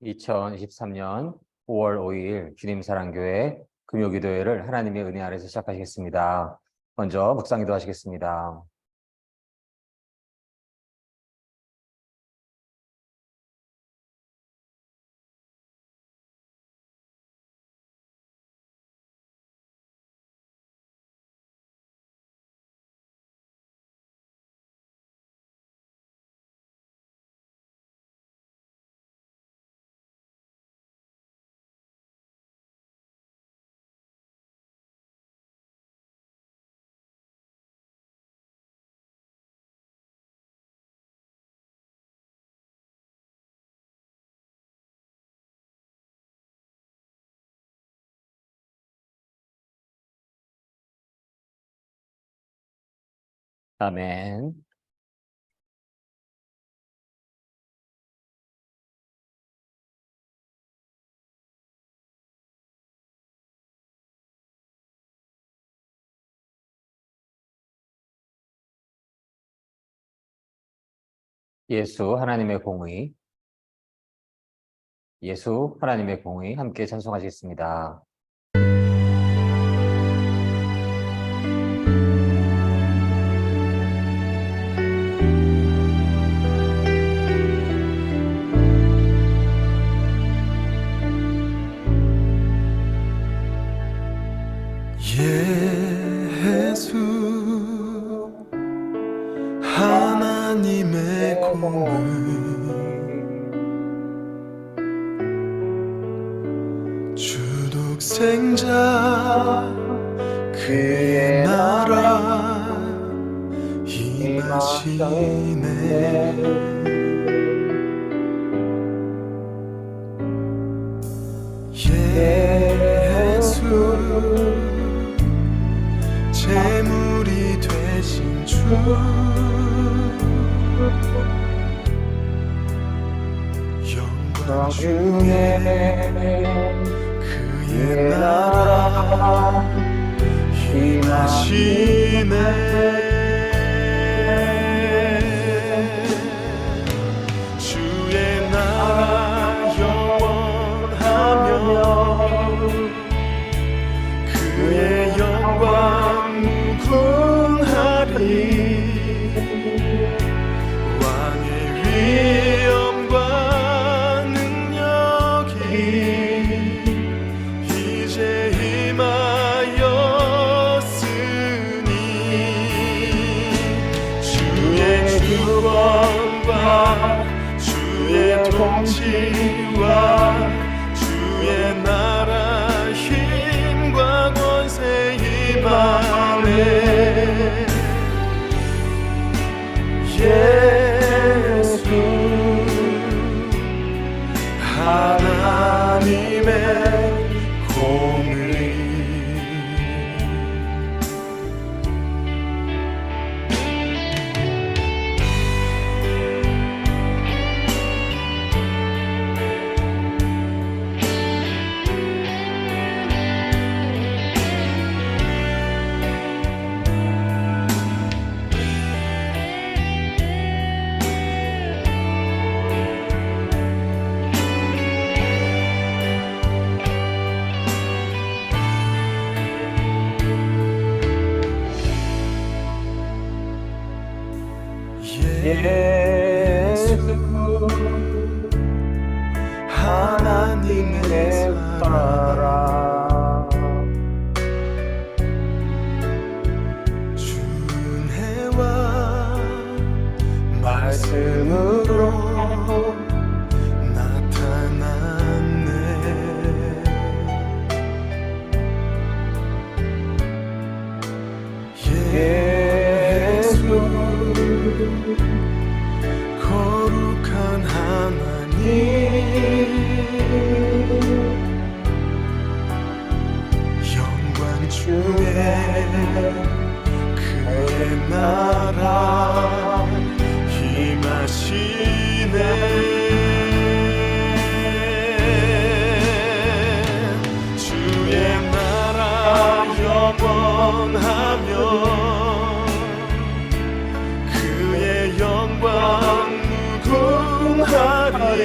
2023년 5월 5일 주님사랑교회 금요기도회를 하나님의 은혜 아래서 시작하시겠습니다. 먼저 묵상기도 하시겠습니다. 아멘. 예수 하나님의 공의, 예수 하나님의 공의 함께 찬송하시겠습니다. 예수 하나님의 공의 주독생자 그의 나라 임하시네. 예수 재물이 되신 주 영광 중에 그의 나라 임하시네. 주의 나라 영원하며 그의 영광 무궁하리. 왕의 위엄과 능력이 이제 임하였으니 주의 주권과 주의 통치와 주의 나라 힘과 권세 임하네. 예수 하나님의 공의 예수 하나님의 사랑 준혜와 말씀으로 나타났네. 예수 거룩한 하나님 영광 중에 그의 나라 임하시네. 주의 나라 영원하며 그의 영광 무궁하리.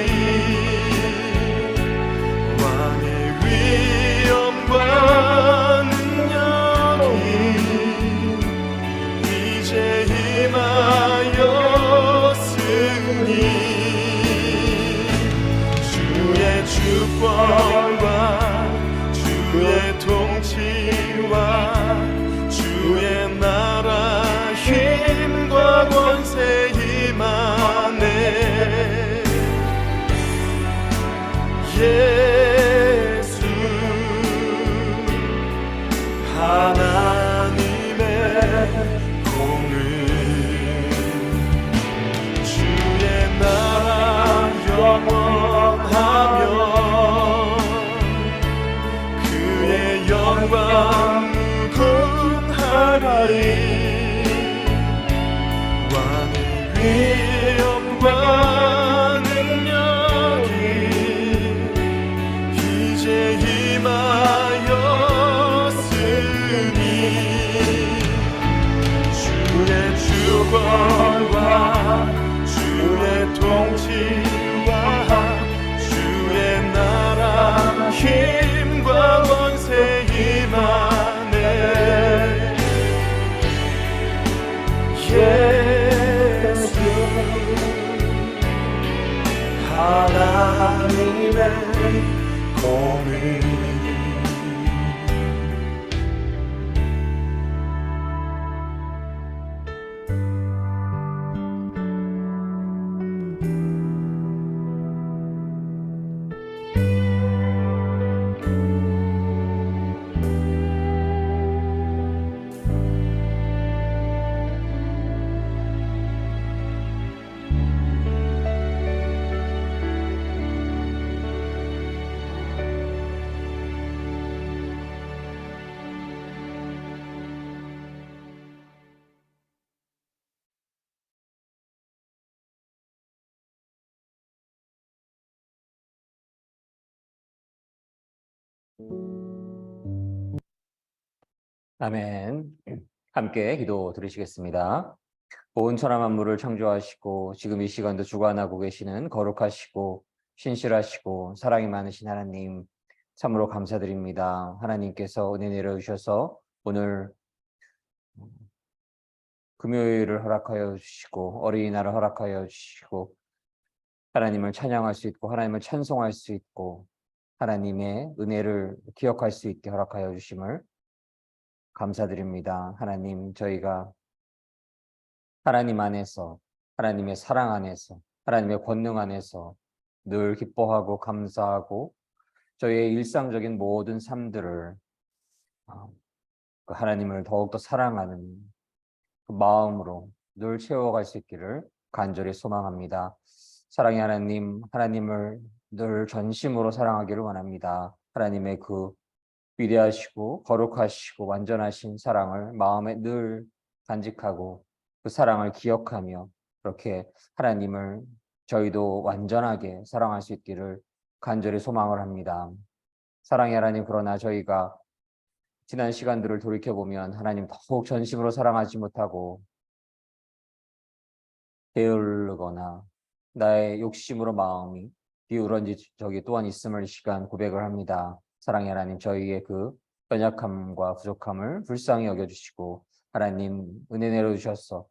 하나님의 공의. 아멘. 함께 기도 드리시겠습니다. 온 천하 만물을 창조하시고 지금 이 시간도 주관하고 계시는 거룩하시고 신실하시고 사랑이 많으신 하나님, 참으로 감사드립니다. 하나님께서 은혜 내려주셔서 오늘 금요일을 허락하여 주시고 어린이날을 허락하여 주시고 하나님을 찬양할 수 있고 하나님을 찬송할 수 있고 하나님의 은혜를 기억할 수 있게 허락하여 주심을 감사드립니다. 하나님, 저희가 하나님 안에서, 하나님의 사랑 안에서, 하나님의 권능 안에서 늘 기뻐하고 감사하고 저희의 일상적인 모든 삶들을 그 하나님을 더욱더 사랑하는 그 마음으로 늘 채워갈 수 있기를 간절히 소망합니다. 사랑의 하나님, 하나님을 늘 전심으로 사랑하기를 원합니다. 하나님의 그 위대하시고 거룩하시고 완전하신 사랑을 마음에 늘 간직하고 그 사랑을 기억하며 그렇게 하나님을 저희도 완전하게 사랑할 수 있기를 간절히 소망을 합니다. 사랑의 하나님, 그러나 저희가 지난 시간들을 돌이켜보면 하나님 더욱 전심으로 사랑하지 못하고 게으르거나 나의 욕심으로 마음이 비우런지 적이 또한 있음을 이 시간 고백을 합니다. 사랑의 하나님, 저희의 그 연약함과 부족함을 불쌍히 여겨주시고 하나님 은혜 내려주셔서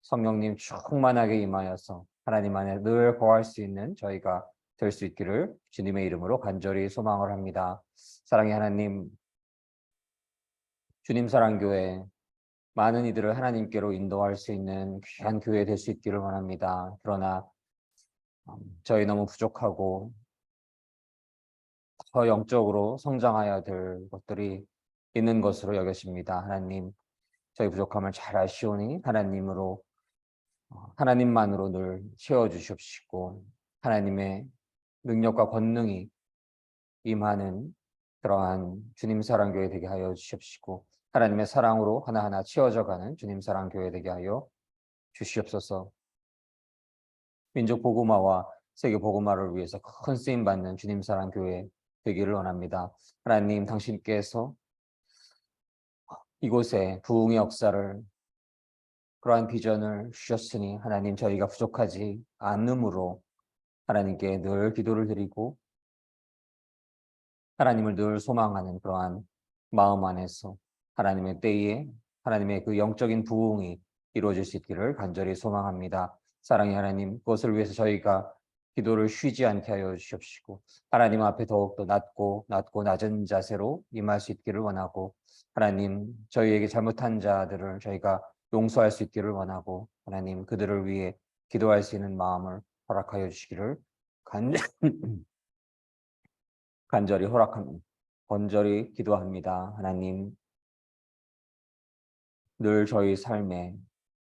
성령님 충만하게 임하여서 하나님 안에 늘 거할 수 있는 저희가 될 수 있기를 주님의 이름으로 간절히 소망을 합니다. 사랑의 하나님, 주님 사랑교회 많은 이들을 하나님께로 인도할 수 있는 귀한 교회 될 수 있기를 원합니다. 그러나 저희 너무 부족하고 더 영적으로 성장해야 될 것들이 있는 것으로 여겨집니다. 하나님, 저희 부족함을 잘 아시오니 하나님으로 하나님만으로 늘 채워주십시고 하나님의 능력과 권능이 임하는 그러한 주님 사랑교회 되게 하여 주십시고 하나님의 사랑으로 하나하나 채워져가는 주님 사랑교회 되게 하여 주시옵소서. 민족 복음화와 세계 복음화를 위해서 큰 쓰임 받는 주님 사랑교회 되기를 원합니다. 하나님, 당신께서 이곳에 부흥의 역사를 그러한 비전을 주셨으니 하나님, 저희가 부족하지 않으므로 하나님께 늘 기도를 드리고 하나님을 늘 소망하는 그러한 마음 안에서 하나님의 때에 하나님의 그 영적인 부흥이 이루어질 수 있기를 간절히 소망합니다. 사랑의 하나님, 그것을 위해서 저희가 기도를 쉬지 않게 하여 주십시고 하나님 앞에 더욱더 낮고 낮은 자세로 임할 수 있기를 원하고 하나님, 저희에게 잘못한 자들을 저희가 용서할 수 있기를 원하고 하나님, 그들을 위해 기도할 수 있는 마음을 허락하여 주시기를 간절히 건절히 기도합니다. 하나님, 늘 저희 삶의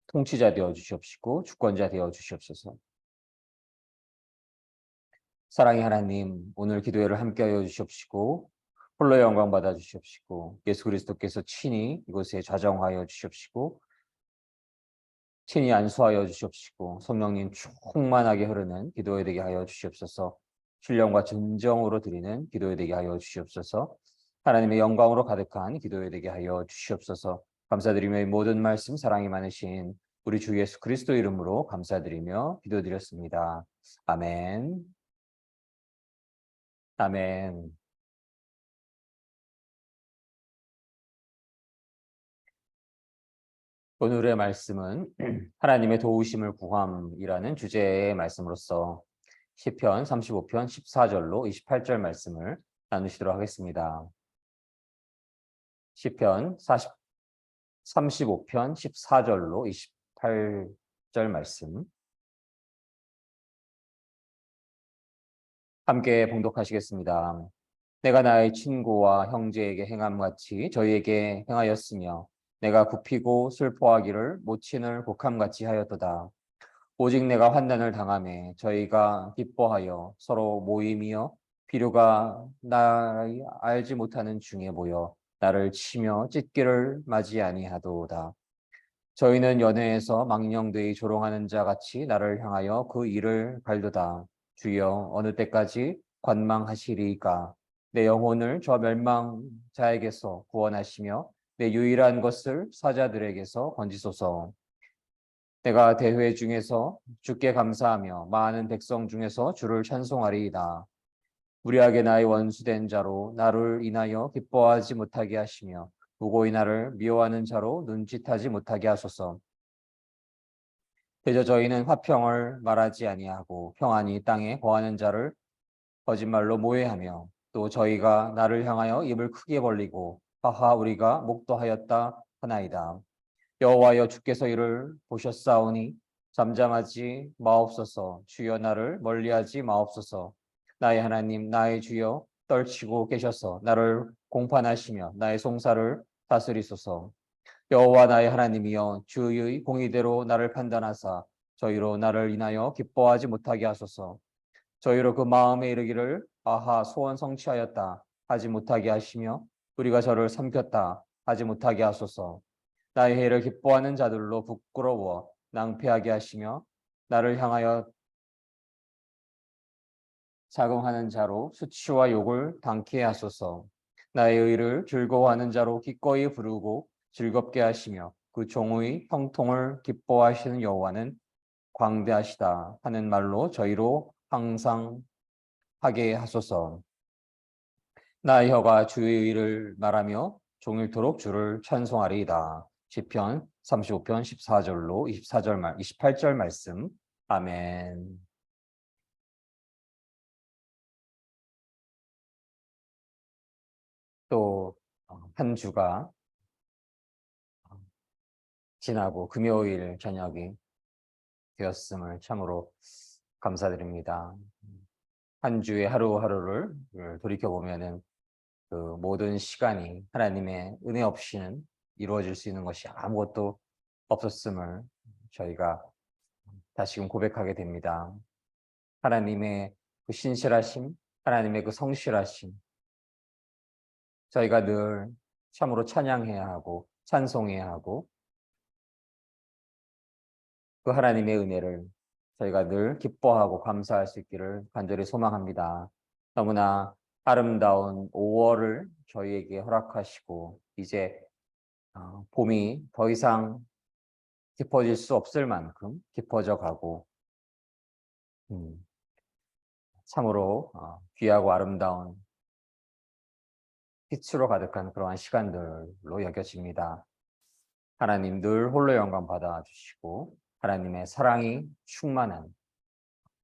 통치자 되어 주시옵시고 주권자 되어 주시옵소서. 사랑의 하나님, 오늘 기도회를 함께하여 주시옵시고 홀로 영광 받아 주시옵시고 예수 그리스도께서 친히 이곳에 좌정하여 주시옵시고 친히 안수하여 주시옵시고 성령님 충만하게 흐르는 기도회 되게 하여 주시옵소서. 신령과 진정으로 드리는 기도회 되게 하여 주시옵소서. 하나님의 영광으로 가득한 기도회 되게 하여 주시옵소서. 감사드리며 이 모든 말씀 사랑이 많으신 우리 주 예수 그리스도 이름으로 감사드리며 기도드렸습니다. 아멘. 아멘. 오늘의 말씀은 하나님의 도우심을 구함이라는 주제의 말씀으로서 시편 35편 14절로 28절 말씀을 나누시도록 하겠습니다. 시편 35편 14절로 28절 말씀 함께 봉독하시겠습니다. 내가 나의 친구와 형제에게 행함같이 저희에게 행하였으며 내가 굽히고 슬퍼하기를 모친을 곡함같이 하였도다. 오직 내가 환난을 당하매 저희가 기뻐하여 서로 모임이여 비류가 나를 알지 못하는 중에 모여 나를 치며 찢기를 맞이 아니하도다. 저희는 연회에서 망령되이 조롱하는 자 같이 나를 향하여 그 일을 갈도다. 주여 어느 때까지 관망하시리까? 내 영혼을 저 멸망자에게서 구원하시며 내 유일한 것을 사자들에게서 건지소서. 내가 대회 중에서 주께 감사하며 많은 백성 중에서 주를 찬송하리이다. 무리하게 나의 원수된 자로 나를 인하여 기뻐하지 못하게 하시며 무고히 나를 미워하는 자로 눈짓하지 못하게 하소서. 대저 저희는 화평을 말하지 아니하고 평안히 땅에 거하는 자를 거짓말로 모해하며 또 저희가 나를 향하여 입을 크게 벌리고 하하 우리가 목도하였다 하나이다. 여호와여 주께서 이를 보셨사오니 잠잠하지 마옵소서. 주여 나를 멀리하지 마옵소서. 나의 하나님 나의 주여 떨치고 계셔서 나를 공판하시며 나의 송사를 다스리소서. 여호와 나의 하나님이여 주의 공의대로 나를 판단하사 저희로 나를 인하여 기뻐하지 못하게 하소서. 저희로 그 마음에 이르기를 아하 소원 성취하였다 하지 못하게 하시며 우리가 저를 삼켰다 하지 못하게 하소서. 나의 해를 기뻐하는 자들로 부끄러워 낭패하게 하시며 나를 향하여 자긍하는 자로 수치와 욕을 당케 하소서. 나의 의를 즐거워하는 자로 기꺼이 부르고 즐겁게 하시며 그 종의 형통을 기뻐하시는 여호와는 광대하시다 하는 말로 저희로 항상 하게 하소서. 나의 혀가 주의 의를 말하며 종일토록 주를 찬송하리이다. 시편 35편 14절로 28절 말씀. 아멘. 또 한 주가 지나고 금요일 저녁이 되었음을 참으로 감사드립니다. 한 주의 하루하루를 돌이켜 보면은 그 모든 시간이 하나님의 은혜 없이는 이루어질 수 있는 것이 아무것도 없었음을 저희가 다시금 고백하게 됩니다. 하나님의 그 신실하심, 하나님의 그 성실하심, 저희가 늘 참으로 찬양해야 하고 찬송해야 하고 그 하나님의 은혜를 저희가 늘 기뻐하고 감사할 수 있기를 간절히 소망합니다. 너무나 아름다운 5월을 저희에게 허락하시고 이제 봄이 더 이상 깊어질 수 없을 만큼 깊어져 가고 참으로 귀하고 아름다운 빛으로 가득한 그러한 시간들로 여겨집니다. 하나님 늘 홀로 영광 받아주시고 하나님의 사랑이 충만한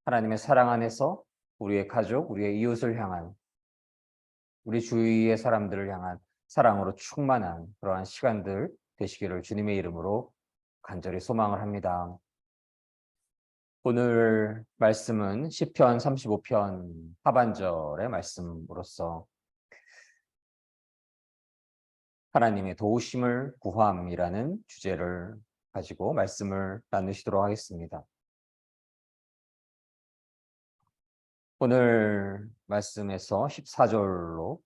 하나님의 사랑 안에서 우리의 가족, 우리의 이웃을 향한 우리 주위의 사람들을 향한 사랑으로 충만한 그러한 시간들 되시기를 주님의 이름으로 간절히 소망을 합니다. 오늘 말씀은 시편 35편 하반절의 말씀으로서 하나님의 도우심을 구함이라는 주제를 가지고 말씀을 나누시도록 하겠습니다. 오늘 말씀에서 14절로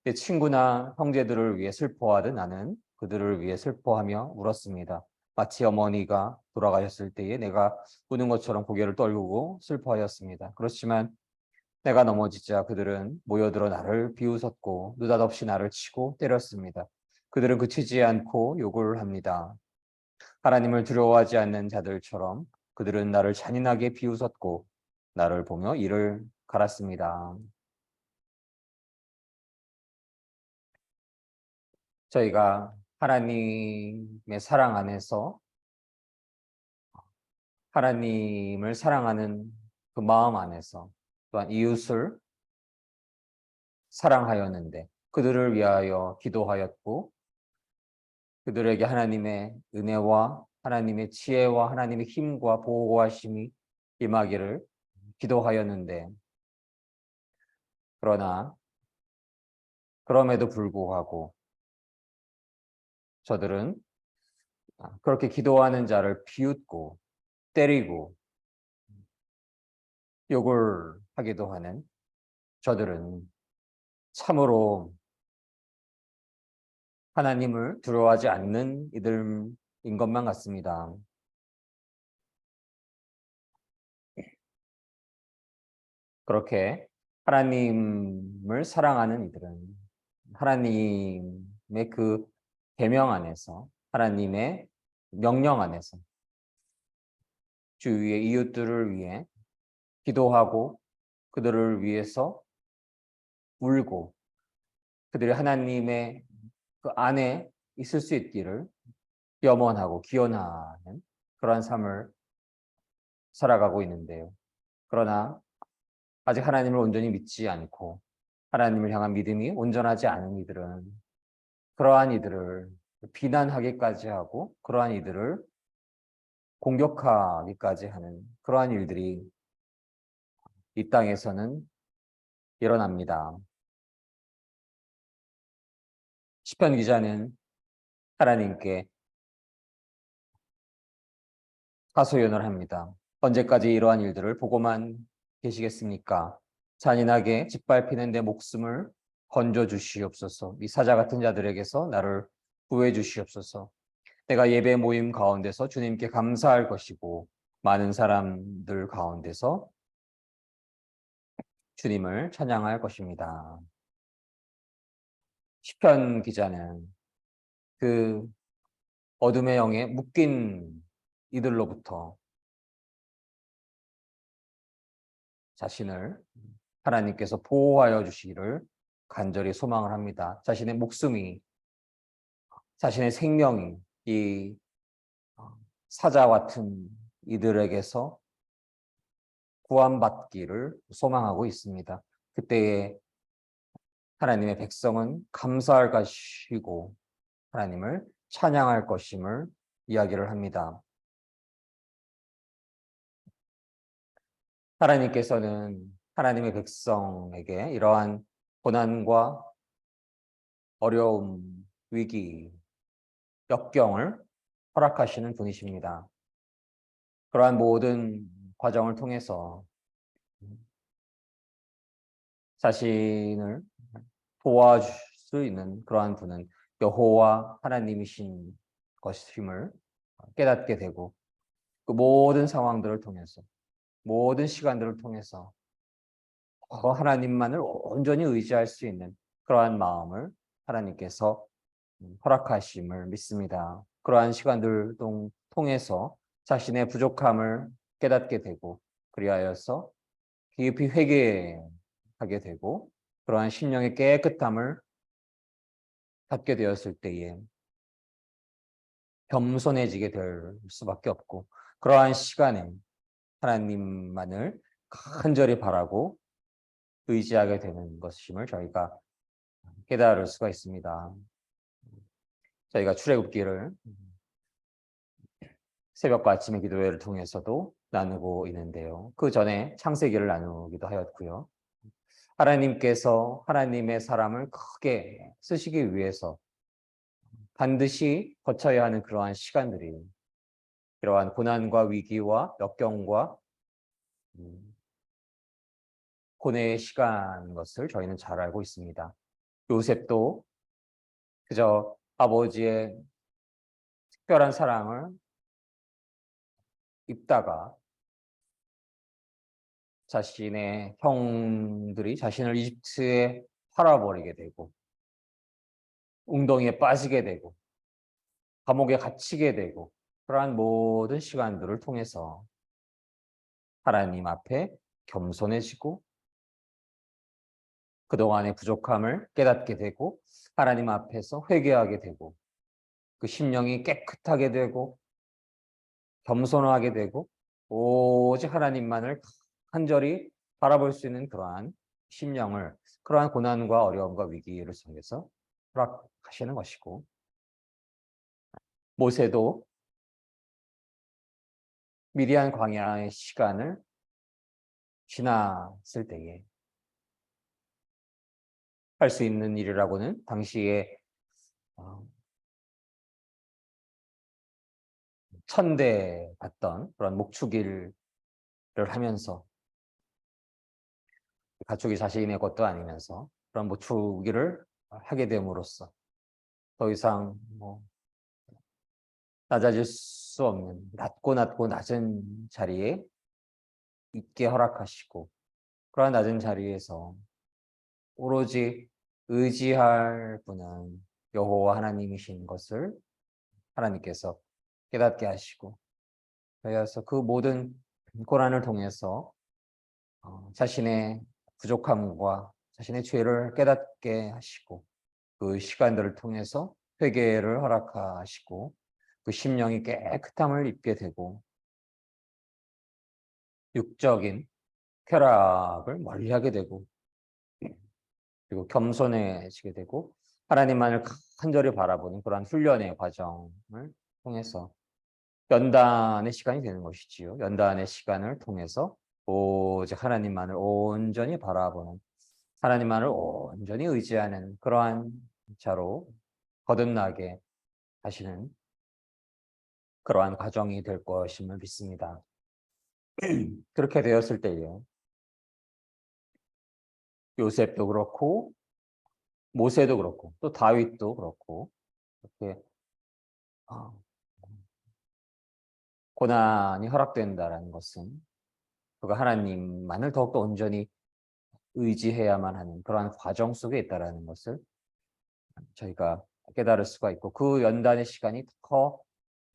내 친구나 형제들을 위해 슬퍼하듯 나는 그들을 위해 슬퍼하며 울었습니다. 마치 어머니가 돌아가셨을 때에 내가 우는 것처럼 고개를 떨구고 슬퍼하였습니다. 그렇지만 내가 넘어지자 그들은 모여들어 나를 비웃었고 느닷없이 나를 치고 때렸습니다. 그들은 그치지 않고 욕을 합니다. 하나님을 두려워하지 않는 자들처럼 그들은 나를 잔인하게 비웃었고 나를 보며 이를 갈았습니다. 저희가 하나님의 사랑 안에서 하나님을 사랑하는 그 마음 안에서 또한 이웃을 사랑하였는데 그들을 위하여 기도하였고 그들에게 하나님의 은혜와 하나님의 지혜와 하나님의 힘과 보호하심이 임하기를 기도하였는데 그러나 그럼에도 불구하고 저들은 그렇게 기도하는 자를 비웃고 때리고 욕을 하기도 하는 저들은 참으로 하나님을 두려워하지 않는 이들인 것만 같습니다. 그렇게 하나님을 사랑하는 이들은 하나님의 그 계명 안에서 하나님의 명령 안에서 주위의 이웃들을 위해 기도하고 그들을 위해서 울고 그들이 하나님의 그 안에 있을 수 있기를 염원하고 기원하는 그러한 삶을 살아가고 있는데요. 그러나 아직 하나님을 온전히 믿지 않고 하나님을 향한 믿음이 온전하지 않은 이들은 그러한 이들을 비난하기까지 하고 그러한 이들을 공격하기까지 하는 그러한 일들이 이 땅에서는 일어납니다. 시편 기자는 하나님께 하소연을 합니다. 언제까지 이러한 일들을 보고만 계시겠습니까? 잔인하게 짓밟히는 내 목숨을 건져 주시옵소서. 이 사자 같은 자들에게서 나를 구해 주시옵소서. 내가 예배 모임 가운데서 주님께 감사할 것이고 많은 사람들 가운데서 주님을 찬양할 것입니다. 시편 기자는 그 어둠의 영에 묶인 이들로부터 자신을 하나님께서 보호하여 주시기를 간절히 소망을 합니다. 자신의 목숨이, 자신의 생명이 이 사자 같은 이들에게서 구원받기를 소망하고 있습니다. 그때에 하나님의 백성은 감사할 것이고 하나님을 찬양할 것임을 이야기를 합니다. 하나님께서는 하나님의 백성에게 이러한 고난과 어려움, 위기, 역경을 허락하시는 분이십니다. 그러한 모든 과정을 통해서 자신을 도와줄 수 있는 그러한 분은 여호와 하나님이신 것임을 깨닫게 되고 그 모든 상황들을 통해서 모든 시간들을 통해서 하나님만을 온전히 의지할 수 있는 그러한 마음을 하나님께서 허락하심을 믿습니다. 그러한 시간들 통해서 자신의 부족함을 깨닫게 되고 그리하여서 깊이 회개하게 되고 그러한 심령의 깨끗함을 갖게 되었을 때에 겸손해지게 될 수밖에 없고 그러한 시간에 하나님만을 간절히 바라고 의지하게 되는 것임을 저희가 깨달을 수가 있습니다. 저희가 출애굽기를 새벽과 아침의 기도회를 통해서도 나누고 있는데요. 그 전에 창세기를 나누기도 하였고요. 하나님께서 하나님의 사람을 크게 쓰시기 위해서 반드시 거쳐야 하는 그러한 시간들이 이러한 고난과 위기와 역경과 고뇌의 시간인 것을 저희는 잘 알고 있습니다. 요셉도 그저 아버지의 특별한 사랑을 입다가 자신의 형들이 자신을 이집트에 팔아버리게 되고 웅덩이에 빠지게 되고 감옥에 갇히게 되고 그러한 모든 시간들을 통해서 하나님 앞에 겸손해지고 그동안의 부족함을 깨닫게 되고 하나님 앞에서 회개하게 되고 그 심령이 깨끗하게 되고 겸손하게 되고 오직 하나님만을 간절히 바라볼 수 있는 그러한 심령을 그러한 고난과 어려움과 위기를 속에서 허락하시는 것이고, 모세도 미디안 광야의 시간을 지났을 때에 할 수 있는 일이라고는 당시에 천대 받던 그런 목축일을 하면서, 가축이 자신의 것도 아니면서 그런 목축일을 하게 됨으로써 더 이상 낮아질 수 없는 낮고 낮은 자리에 있게 허락하시고, 그러한 낮은 자리에서 오로지 의지할 분은 여호와 하나님이신 것을 하나님께서 깨닫게 하시고, 그래서 그 모든 고난을 통해서 자신의 부족함과 자신의 죄를 깨닫게 하시고, 그 시간들을 통해서 회개를 허락하시고, 그 심령이 깨끗함을 입게 되고, 육적인 쾌락을 멀리하게 되고, 그리고 겸손해지게 되고, 하나님만을 간절히 바라보는 그러한 훈련의 과정을 통해서 연단의 시간이 되는 것이지요. 연단의 시간을 통해서 오직 하나님만을 온전히 바라보는, 하나님만을 온전히 의지하는 그러한 자로 거듭나게 하시는 그러한 과정이 될 것임을 믿습니다. 그렇게 되었을 때에 요셉도 그렇고 모세도 그렇고 또 다윗도 그렇고 이렇게 고난이 허락된다라는 것은 그가 하나님만을 더욱더 온전히 의지해야만 하는 그러한 과정 속에 있다라는 것을 저희가 깨달을 수가 있고, 그 연단의 시간이 더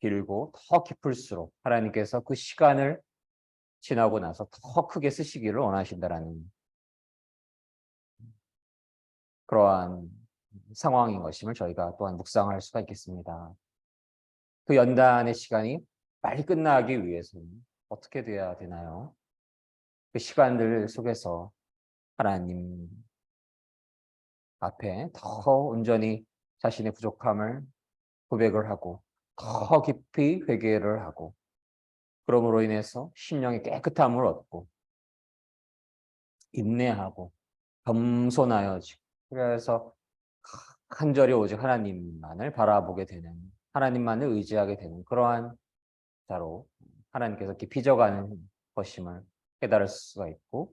길고 더 깊을수록 하나님께서 그 시간을 지나고 나서 더 크게 쓰시기를 원하신다라는 그러한 상황인 것임을 저희가 또한 묵상할 수가 있겠습니다. 그 연단의 시간이 빨리 끝나기 위해서는 어떻게 돼야 되나요? 그 시간들 속에서 하나님 앞에 더 온전히 자신의 부족함을 고백을 하고 더 깊이 회개를 하고, 그러므로 인해서 심령의 깨끗함을 얻고 인내하고 겸손하여지고, 그래서 간절히 오직 하나님만을 바라보게 되는, 하나님만을 의지하게 되는 그러한 자로 하나님께서 이렇게 빚어가는 것임을 깨달을 수가 있고,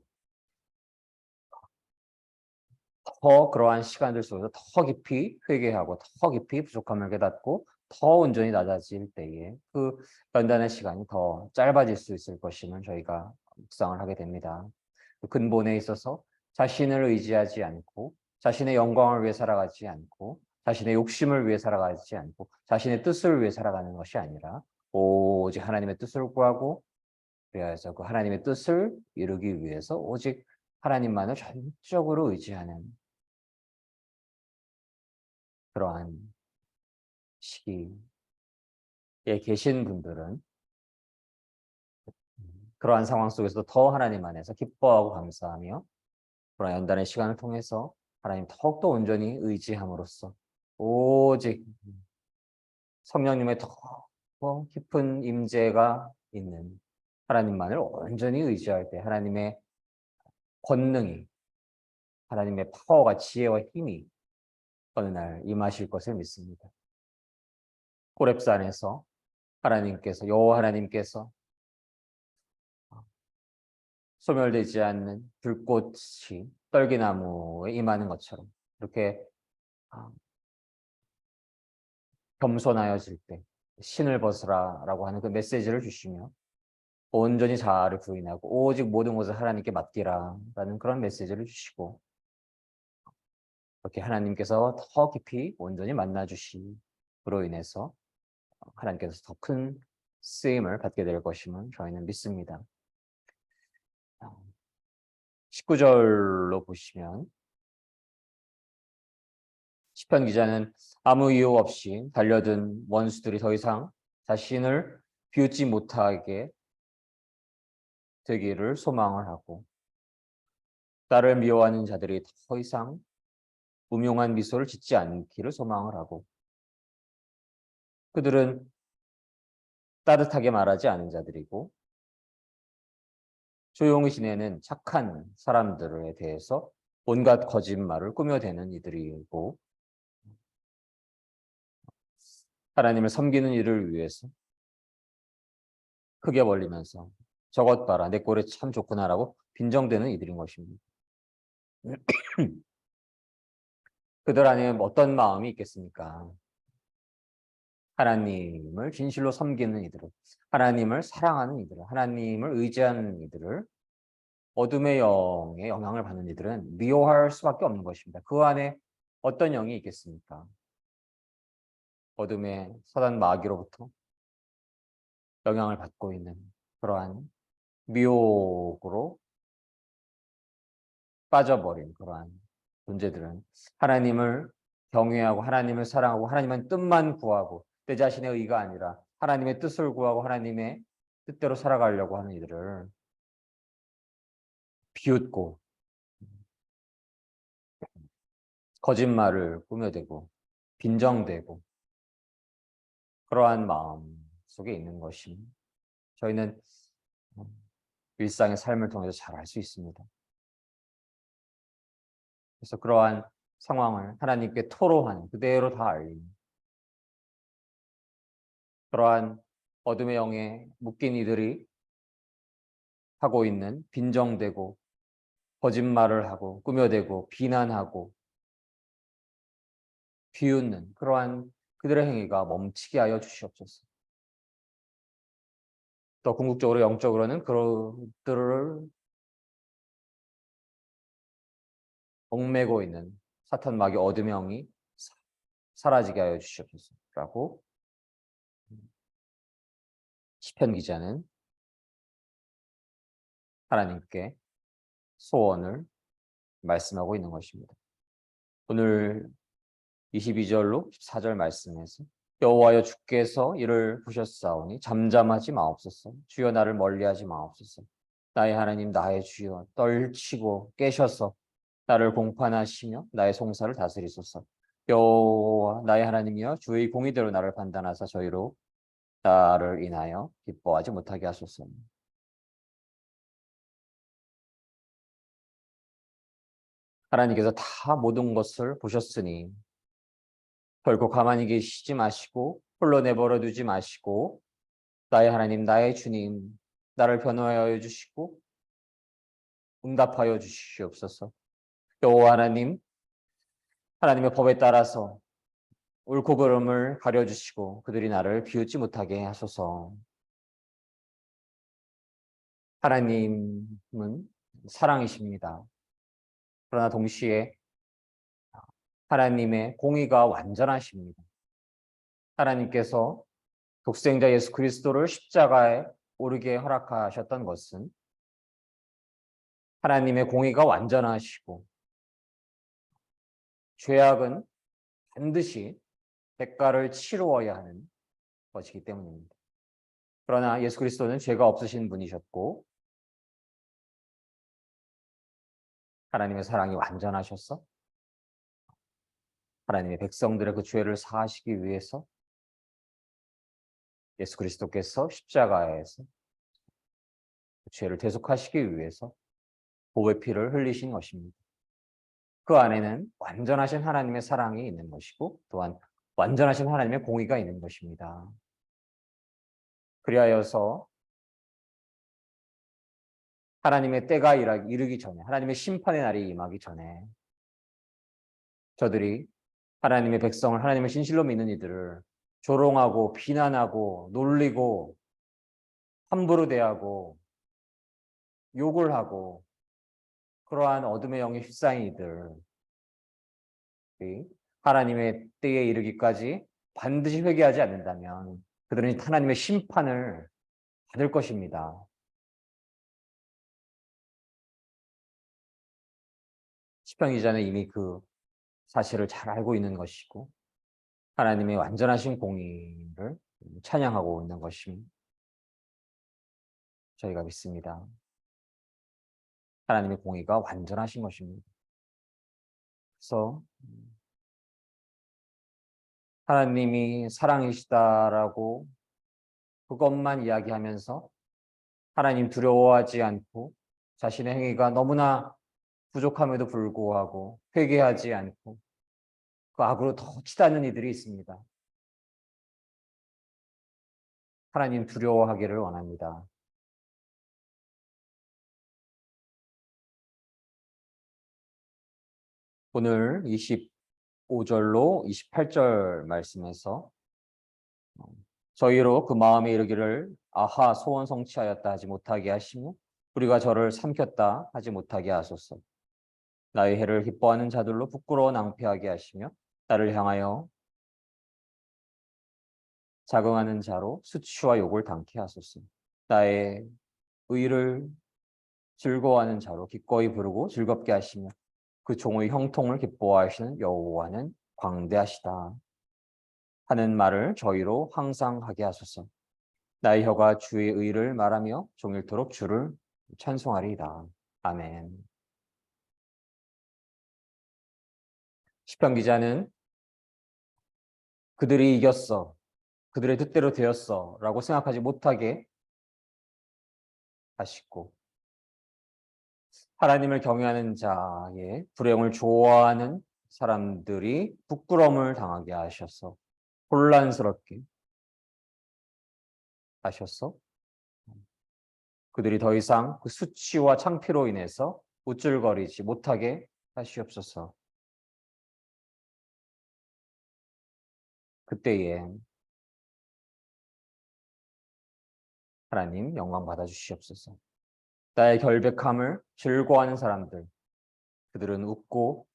더 그러한 시간들 속에서 더 깊이 회개하고 더 깊이 부족함을 깨닫고 더 온전히 낮아질 때에 그 연단의 시간이 더 짧아질 수 있을 것임을 저희가 묵상을 하게 됩니다. 그 근본에 있어서 자신을 의지하지 않고 자신의 영광을 위해 살아가지 않고 자신의 욕심을 위해 살아가지 않고 자신의 뜻을 위해 살아가는 것이 아니라 오직 하나님의 뜻을 구하고, 그래서 그 하나님의 뜻을 이루기 위해서 오직 하나님만을 전적으로 의지하는 그러한 시기에 계신 분들은 그러한 상황 속에서도 더 하나님 안에서 기뻐하고 감사하며 그러한 연단의 시간을 통해서 하나님 더욱더 온전히 의지함으로써 오직 성령님의 더 깊은 임재가 있는 하나님만을 온전히 의지할 때 하나님의 권능이, 하나님의 파워가, 지혜와 힘이 어느 날 임하실 것을 믿습니다. 호렙산에서 하나님께서, 여호와 하나님께서 소멸되지 않는 불꽃이 떨기나무에 임하는 것처럼 이렇게 겸손하여질 때 신을 벗으라라고 하는 그 메시지를 주시며 온전히 자아를 부인하고 오직 모든 것을 하나님께 맡기라라는 그런 메시지를 주시고, 이렇게 하나님께서 더 깊이 온전히 만나주심으로 인해서 하나님께서 더 큰 쓰임을 받게 될 것임을 저희는 믿습니다. 19절로 보시면 시편 기자는 아무 이유 없이 달려든 원수들이 더 이상 자신을 비웃지 못하게 되기를 소망을 하고, 나를 미워하는 자들이 더 이상 무명한 미소를 짓지 않기를 소망을 하고, 그들은 따뜻하게 말하지 않은 자들이고 조용히 지내는 착한 사람들에 대해서 온갖 거짓말을 꾸며대는 이들이고, 하나님을 섬기는 일을 위해서 크게 벌리면서 저것 봐라 내 꼴이 참 좋구나라고 빈정대는 이들인 것입니다. 그들 안에 어떤 마음이 있겠습니까? 하나님을 진실로 섬기는 이들을, 하나님을 사랑하는 이들을, 하나님을 의지하는 이들을, 어둠의 영에 영향을 받는 이들은 미워할 수밖에 없는 것입니다. 그 안에 어떤 영이 있겠습니까? 어둠의 사단 마귀로부터 영향을 받고 있는 그러한 미혹으로 빠져버린 그러한 존재들은 하나님을 경외하고 하나님을 사랑하고 하나님의 뜻만 구하고 내 자신의 의가 아니라 하나님의 뜻을 구하고 하나님의 뜻대로 살아가려고 하는 이들을 비웃고 거짓말을 꾸며대고 빈정대고 그러한 마음 속에 있는 것이 저희는 일상의 삶을 통해서 잘 알 수 있습니다. 그래서 그러한 상황을 하나님께 토로하는, 그대로 다 알리는 그러한 어둠의 영에 묶인 이들이 하고 있는 빈정대고 거짓말을 하고 꾸며대고 비난하고 비웃는 그러한 그들의 행위가 멈추게 하여 주시옵소서. 또 궁극적으로 영적으로는 그들을 얽매고 있는 사탄 마귀 어둠의 영이 사라지게 하여 주시옵소서라고 시편 기자는 하나님께 소원을 말씀하고 있는 것입니다. 오늘 22절로 14절 말씀에서 여호와여 주께서 이를 보셨사오니 잠잠하지 마옵소서. 주여 나를 멀리하지 마옵소서. 나의 하나님 나의 주여 떨치고 깨셔서 나를 공판하시며 나의 송사를 다스리소서. 여호와 나의 하나님이여 주의 공의대로 나를 판단하사 저희로 나를 인하여 기뻐하지 못하게 하소서. 하나님께서 다 모든 것을 보셨으니 결코 가만히 계시지 마시고 홀로 내버려 두지 마시고 나의 하나님 나의 주님 나를 변호하여 주시고 응답하여 주시옵소서. 여호와 하나님 하나님의 법에 따라서 옳고 그름을 가려주시고 그들이 나를 비웃지 못하게 하소서. 하나님은 사랑이십니다. 그러나 동시에 하나님의 공의가 완전하십니다. 하나님께서 독생자 예수 그리스도를 십자가에 오르게 허락하셨던 것은 하나님의 공의가 완전하시고 죄악은 반드시 대가를 치루어야 하는 것이기 때문입니다. 그러나 예수 그리스도는 죄가 없으신 분이셨고 하나님의 사랑이 완전하셔서 하나님의 백성들의 그 죄를 사하시기 위해서 예수 그리스도께서 십자가에서 그 죄를 대속하시기 위해서 보배 피를 흘리신 것입니다. 그 안에는 완전하신 하나님의 사랑이 있는 것이고 또한 완전하신 하나님의 공의가 있는 것입니다. 그리하여서 하나님의 때가 이르기 전에 하나님의 심판의 날이 임하기 전에 저들이 하나님의 백성을 하나님의 진실로 믿는 이들을 조롱하고 비난하고 놀리고 함부로 대하고 욕을 하고 그러한 어둠의 영에 휩싸인 이들이 하나님의 때에 이르기까지 반드시 회개하지 않는다면 그들은 하나님의 심판을 받을 것입니다. 시편 기자는 이미 그 사실을 잘 알고 있는 것이고 하나님의 완전하신 공의를 찬양하고 있는 것임 저희가 믿습니다. 하나님의 공의가 완전하신 것입니다. 그래서 하나님이 사랑이시다라고 그것만 이야기하면서 하나님 두려워하지 않고 자신의 행위가 너무나 부족함에도 불구하고 회개하지 않고 그 악으로 더 치닫는 이들이 있습니다. 하나님 두려워하기를 원합니다. 오늘 25절로 28절 말씀에서 저희로 그 마음에 이르기를 아하 소원 성취하였다 하지 못하게 하시며 우리가 저를 삼켰다 하지 못하게 하소서. 나의 해를 기뻐하는 자들로 부끄러워 낭패하게 하시며 나를 향하여 자긍하는 자로 수치와 욕을 당케 하소서. 나의 의를 즐거워하는 자로 기꺼이 부르고 즐겁게 하시며 그 종의 형통을 기뻐하시는 여호와는 광대하시다 하는 말을 저희로 항상 하게 하소서. 나의 혀가 주의 의를 말하며 종일토록 주를 찬송하리이다. 아멘. 시편 기자는 그들이 이겼어, 그들의 뜻대로 되었어 라고 생각하지 못하게 하시고 하나님을 경외하는 자의 불행을 좋아하는 사람들이 부끄러움을 당하게 하셔서 혼란스럽게 하셔서 그들이 더 이상 그 수치와 창피로 인해서 우쭐거리지 못하게 하시옵소서. 그때에 하나님 영광 받아 주시옵소서. 나의 결백함을 즐거워하는 사람들, 그들은 웃고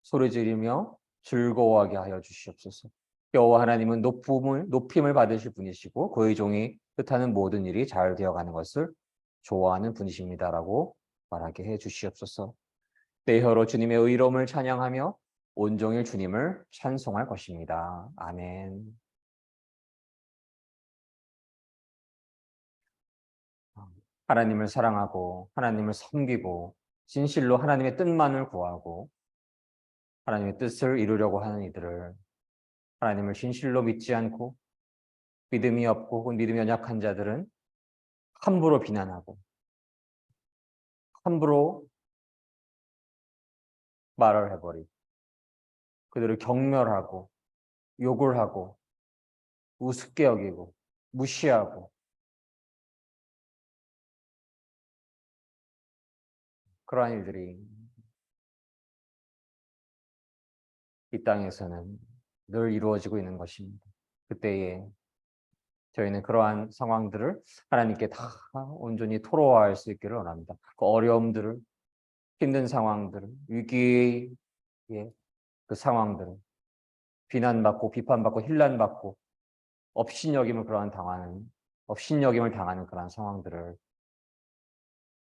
소리 지르며 즐거워하게 하여 주시옵소서. 여호와 하나님은 높임을 받으실 분이시고 그의 종이 뜻하는 모든 일이 잘 되어가는 것을 좋아하는 분이십니다라고 말하게 해 주시옵소서. 내 혀로 주님의 의로움을 찬양하며 온종일 주님을 찬송할 것입니다. 아멘. 하나님을 사랑하고 하나님을 섬기고 진실로 하나님의 뜻만을 구하고 하나님의 뜻을 이루려고 하는 이들을 하나님을 진실로 믿지 않고 믿음이 없고 혹은 믿음이 연약한 자들은 함부로 비난하고 함부로 말을 해버리고 그들을 경멸하고 욕을 하고 우습게 여기고 무시하고 그러한 일들이 이 땅에서는 늘 이루어지고 있는 것입니다. 그때에 저희는 그러한 상황들을 하나님께 다 온전히 토로할 수 있기를 원합니다. 그 어려움들을, 힘든 상황들을, 위기의 그 상황들을 비난받고 비판받고 힐난받고 업신여김을 당하는 그러한 상황들을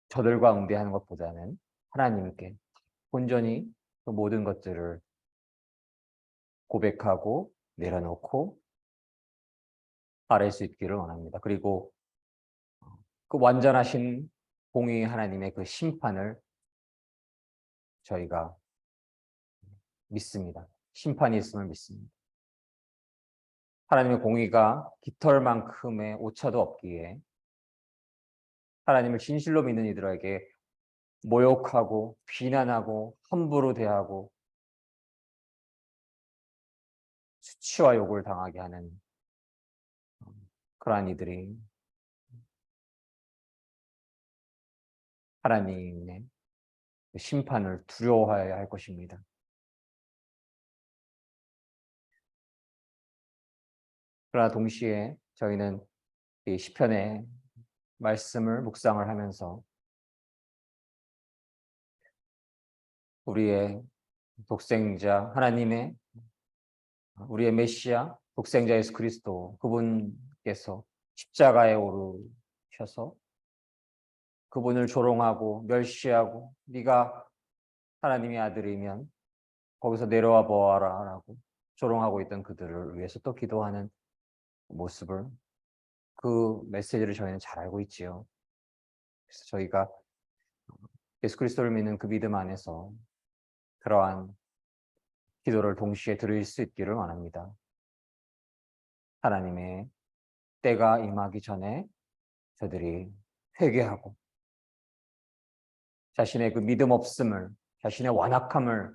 저들과 응대하는 것보다는 하나님께 온전히 그 모든 것들을 고백하고 내려놓고 아뢰 수 있기를 원합니다. 그리고 그 완전하신 공의 하나님의 그 심판을 저희가 믿습니다. 심판이 있음을 믿습니다. 하나님의 공의가 깃털만큼의 오차도 없기에 하나님을 진실로 믿는 이들에게 모욕하고 비난하고 함부로 대하고 수치와 욕을 당하게 하는 그러한 이들이 하나님의 심판을 두려워해야 할 것입니다. 그러나 동시에 저희는 이 시편의 말씀을 묵상을 하면서 우리의 독생자 하나님의 우리의 메시아 독생자 예수 그리스도 그분께서 십자가에 오르셔서 그분을 조롱하고 멸시하고 네가 하나님의 아들이면 거기서 내려와 보아라라고 조롱하고 있던 그들을 위해서 또 기도하는 모습을, 그 메시지를 저희는 잘 알고 있지요. 그래서 저희가 예수 그리스도를 믿는 그 믿음 안에서 그러한 기도를 동시에 드릴 수 있기를 원합니다. 하나님의 때가 임하기 전에 저들이 회개하고 자신의 그 믿음 없음을, 자신의 완악함을,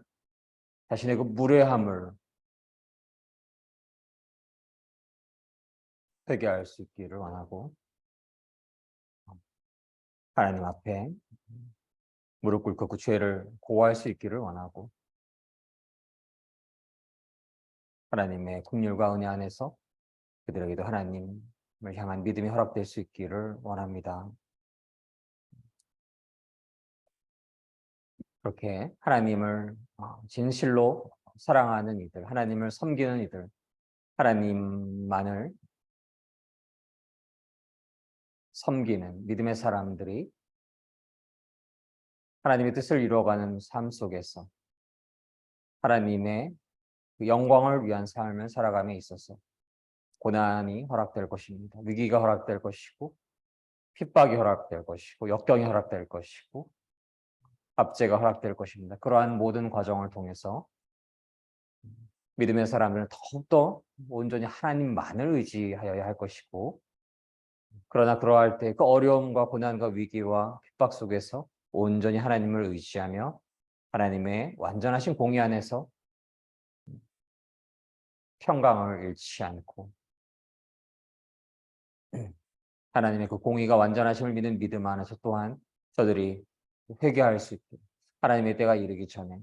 자신의 그 무례함을 회개할 수 있기를 원하고, 하나님 앞에 무릎 꿇고 그 죄를 고할 수 있기를 원하고, 하나님의 긍휼과 은혜 안에서 그들에게도 하나님을 향한 믿음이 허락될 수 있기를 원합니다. 그렇게 하나님을 진실로 사랑하는 이들, 하나님을 섬기는 이들, 하나님만을 섬기는 믿음의 사람들이 하나님의 뜻을 이루어가는 삶 속에서 하나님의 그 영광을 위한 삶을 살아감에 있어서 고난이 허락될 것입니다. 위기가 허락될 것이고, 핍박이 허락될 것이고, 역경이 허락될 것이고, 압제가 허락될 것입니다. 그러한 모든 과정을 통해서 믿음의 사람들은 더욱더 온전히 하나님만을 의지하여야 할 것이고, 그러나 그러할 때 그 어려움과 고난과 위기와 핍박 속에서 온전히 하나님을 의지하며 하나님의 완전하신 공의 안에서 평강을 잃지 않고 하나님의 그 공의가 완전하심을 믿는 믿음 안에서 또한 저들이 회개할 수 있게, 하나님의 때가 이르기 전에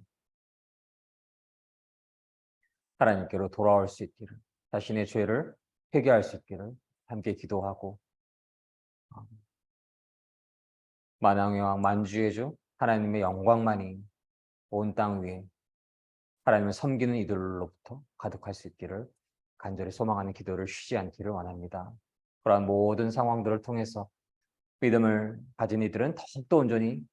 하나님께로 돌아올 수 있기를, 자신의 죄를 회개할 수 있기를 함께 기도하고, 만왕의 왕 만주의 주 하나님의 영광만이 온 땅 위에 하나님을 섬기는 이들로부터 가득할 수 있기를 간절히 소망하는 기도를 쉬지 않기를 원합니다. 그러한 모든 상황들을 통해서 믿음을 가진 이들은 더욱더 온전히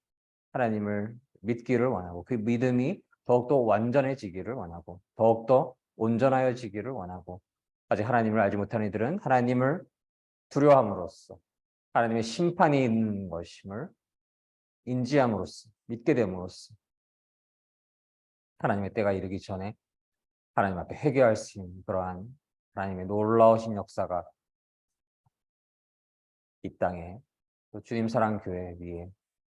하나님을 믿기를 원하고, 그 믿음이 더욱더 완전해지기를 원하고, 더욱더 온전하여지기를 원하고, 아직 하나님을 알지 못하는 이들은 하나님을 두려워함으로써 하나님의 심판이 있는 것임을 인지함으로써, 믿게 됨으로써 하나님의 때가 이르기 전에 하나님 앞에 회개할 수 있는 그러한 하나님의 놀라우신 역사가 이 땅에, 또 주님 사랑 교회 위에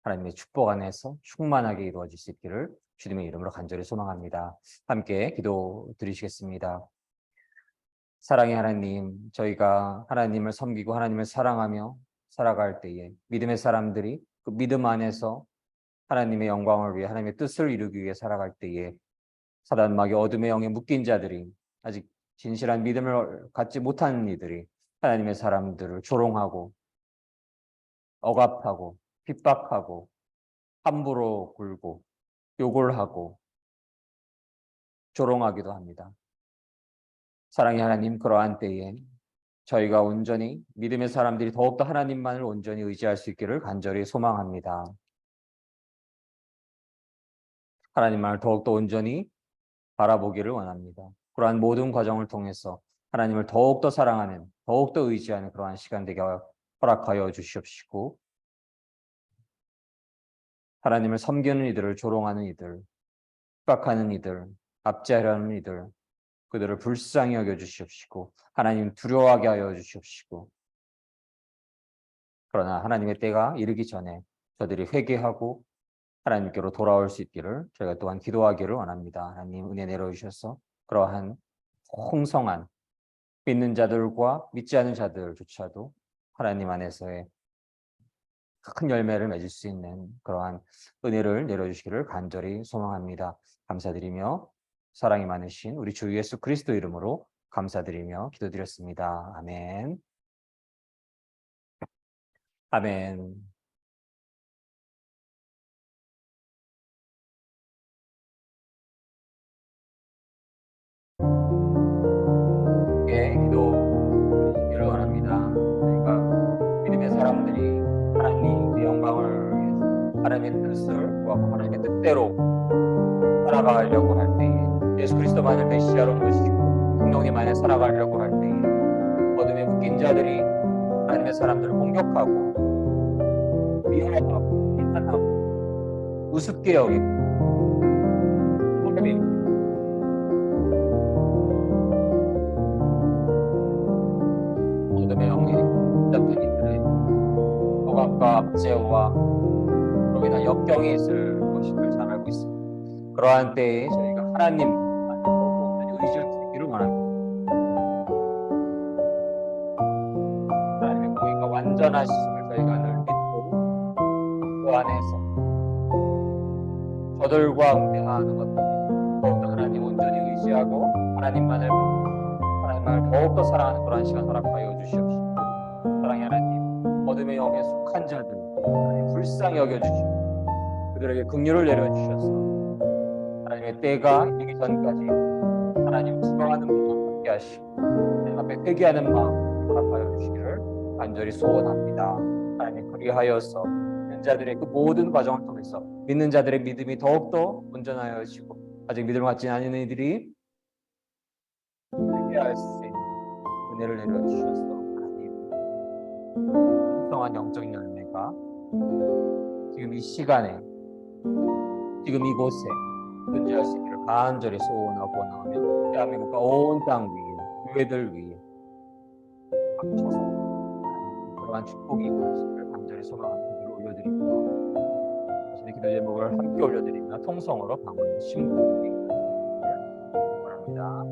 하나님의 축복 안에서 충만하게 이루어질 수 있기를 주님의 이름으로 간절히 소망합니다. 함께 기도 드리시겠습니다. 사랑의 하나님, 저희가 하나님을 섬기고 하나님을 사랑하며 살아갈 때에 믿음의 사람들이 그 믿음 안에서 하나님의 영광을 위해, 하나님의 뜻을 이루기 위해 살아갈 때에 사단마귀 어둠의 영에 묶인 자들이, 아직 진실한 믿음을 갖지 못한 이들이 하나님의 사람들을 조롱하고 억압하고 핍박하고 함부로 굴고 욕을 하고 조롱하기도 합니다. 사랑의 하나님, 그러한 때에 저희가 온전히 믿음의 사람들이 더욱더 하나님만을 온전히 의지할 수 있기를 간절히 소망합니다. 하나님만을 더욱더 온전히 바라보기를 원합니다. 그러한 모든 과정을 통해서 하나님을 더욱더 사랑하는, 더욱더 의지하는 그러한 시간 되게 허락하여 주시옵시고, 하나님을 섬기는 이들을 조롱하는 이들, 핍박하는 이들, 압제하려는 이들, 그들을 불쌍히 여겨 주시옵시고 하나님 두려워하게 하여 주시옵시고, 그러나 하나님의 때가 이르기 전에 저들이 회개하고 하나님께로 돌아올 수 있기를 저희가 또한 기도하기를 원합니다. 하나님 은혜 내려주셔서 그러한 풍성한 믿는 자들과 믿지 않은 자들조차도 하나님 안에서의 큰 열매를 맺을 수 있는 그러한 은혜를 내려주시기를 간절히 소망합니다. 감사드리며 사랑이 많으신 우리 주 예수 그리스도 이름으로 감사드리며 기도드렸습니다. 아멘. 아멘. 기도 드리기를 원합니다. 저희가 믿음의 사람들이 하나님의 영광을 위해서 하나님의 뜻을 구하고 하나님의 뜻대로 살아가려고 할 때에, 예수 그리스도만을 메시아로 모시고 성령님 안에 살아가려고 할 때에 어둠에 묶인 자들이 하나님의 사람들을 공격하고 미워하고 비난하고 우습게 여기고 하나님의 어둠의 영에 붙잡힌 이들의 억압과 압제와 그로 인한 역경이 있을 것임을 잘 알고 있습니다. 그러한 때에 저희가 하나님 안에 더욱더 의지할 수 있기를 원합니다. 하나님의 공의가 완전하심을 저희가 늘 믿고 그 안에서 저들과 우대하는 것들 더욱더 하나님 온전히 의지하고 하나님만을 하나님을 더욱더 사랑하는 그러한 시간 허락하여 주시옵시고, 사랑의 하나님, 어둠의 영에 속한 자들 하나님 불쌍히 여겨주시고 그들에게 긍휼을 내려주셔서 하나님의 때가 이르기 전까지 하나님 추방하는 마음 갖게 하시고 하나님 앞에 회개하는 마음 허락하여 주시기를 간절히 소원합니다. 하나님, 그리하여서 믿는 자들의 그 모든 과정을 통해서 믿는 자들의 믿음이 더욱더 온전하여지고 아직 믿음을 갖지 않은 이들이 회개할 수 있는 은혜를 내려주셔서 하나님 풍성한 영적인 열매가 지금 이 시간에 지금 이곳에 존재할 수 있기를 간절히 소원하고 원하며 대한민국과 온 땅 위에 교회들 위에 합쳐서 그러한 축복이 임하시기를 간절히 소망하는 기도를 올려드리며 자신의 기도 제목을 함께 올려드리며 통성으로 방언 신부를 바랍니다.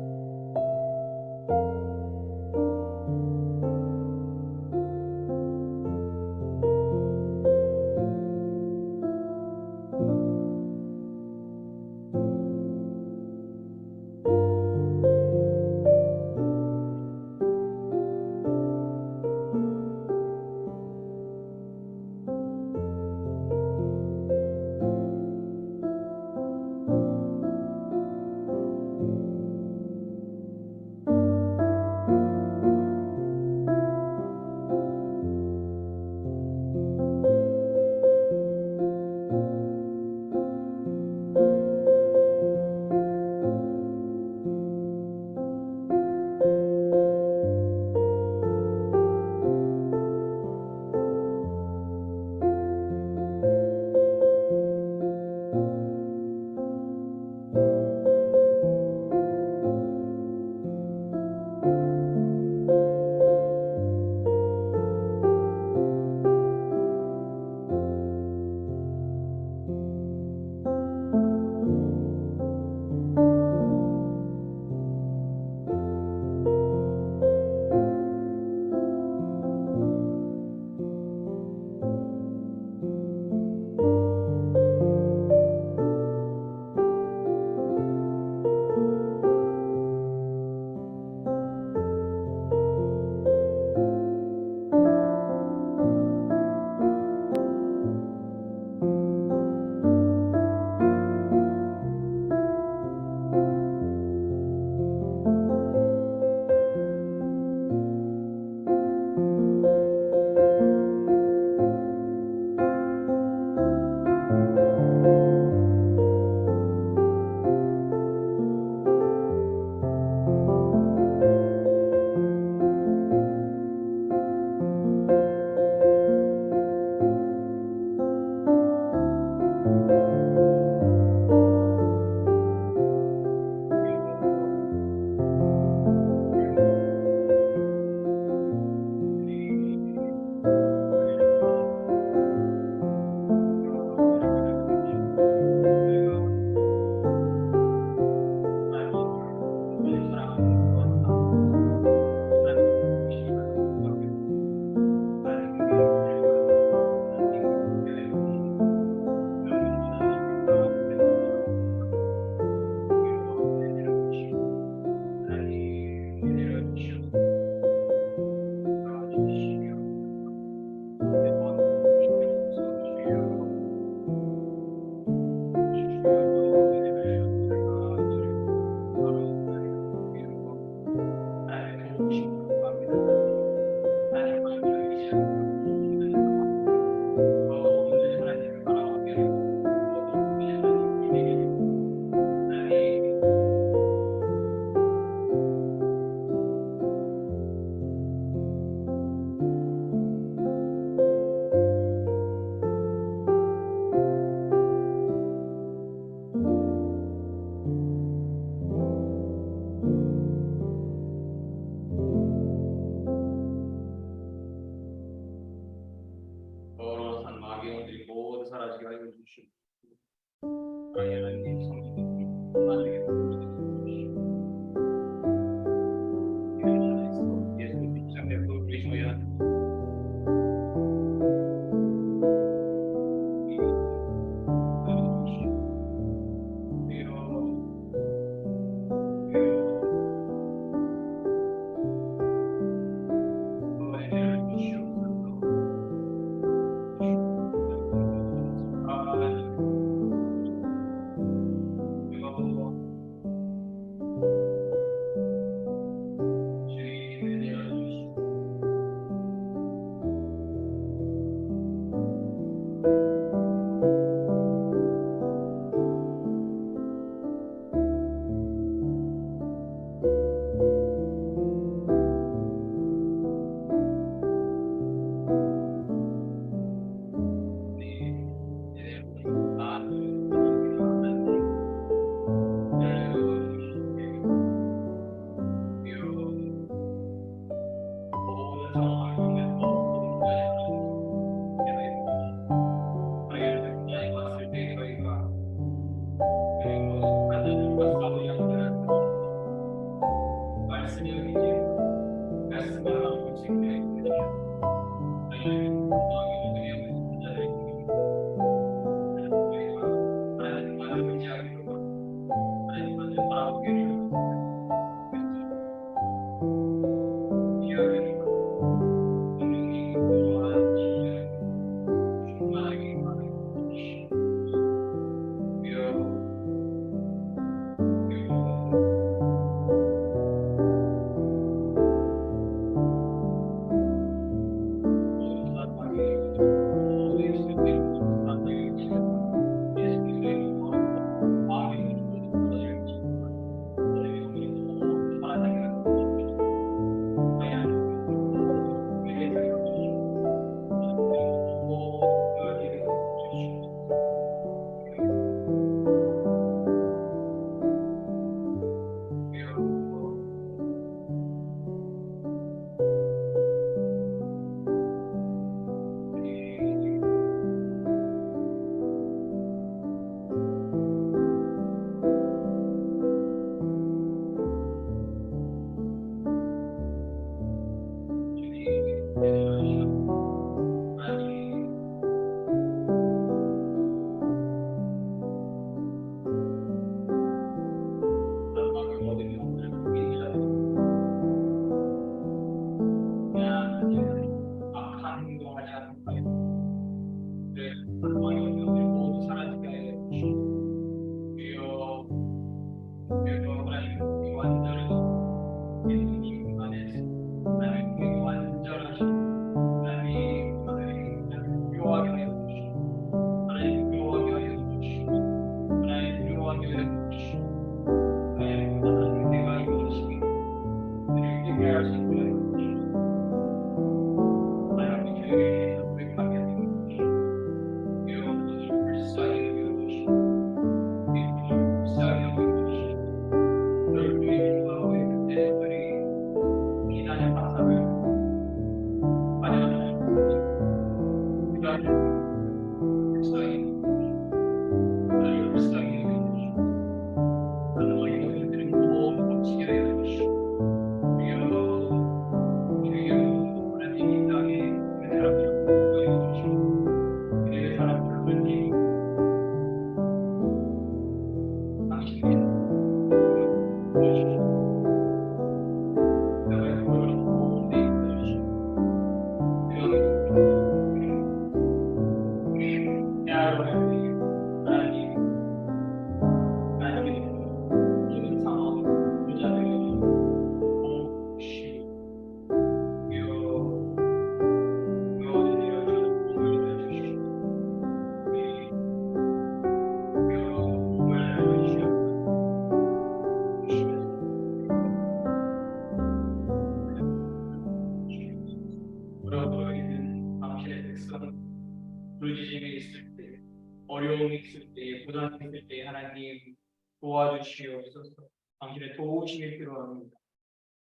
부르짖음이 있을 때, 어려움이 있을 때, 부담이 있을 때 하나님 도와주시옵소서. 당신의 도우심이 필요합니다.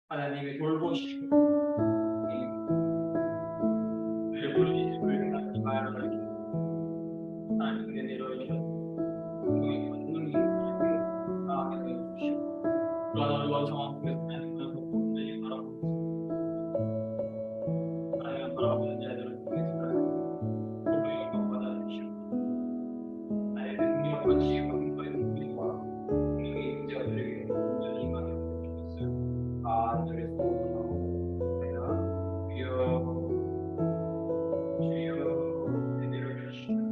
하나님의 돌보심이 우리의 부르짖음을 하나님 알아주시옵소서. 하나님 은혜 내려주셔서 우리의 권능이 하나님께 나아가게 하여 주시옵소서. 또한 어려운 상황 속에서 하나님께서 온전히 바라보고 하나님을 바라보는 자들을 통해서 홀로 영광 받아주시옵소서. 하나님의 능력과 지혜와 힘과 능력과 능력이 있는 자들에게 온전히 임하게 하여 주시옵소서. 간절히 소원하고 내가 주여 은혜 내려주시옵소서.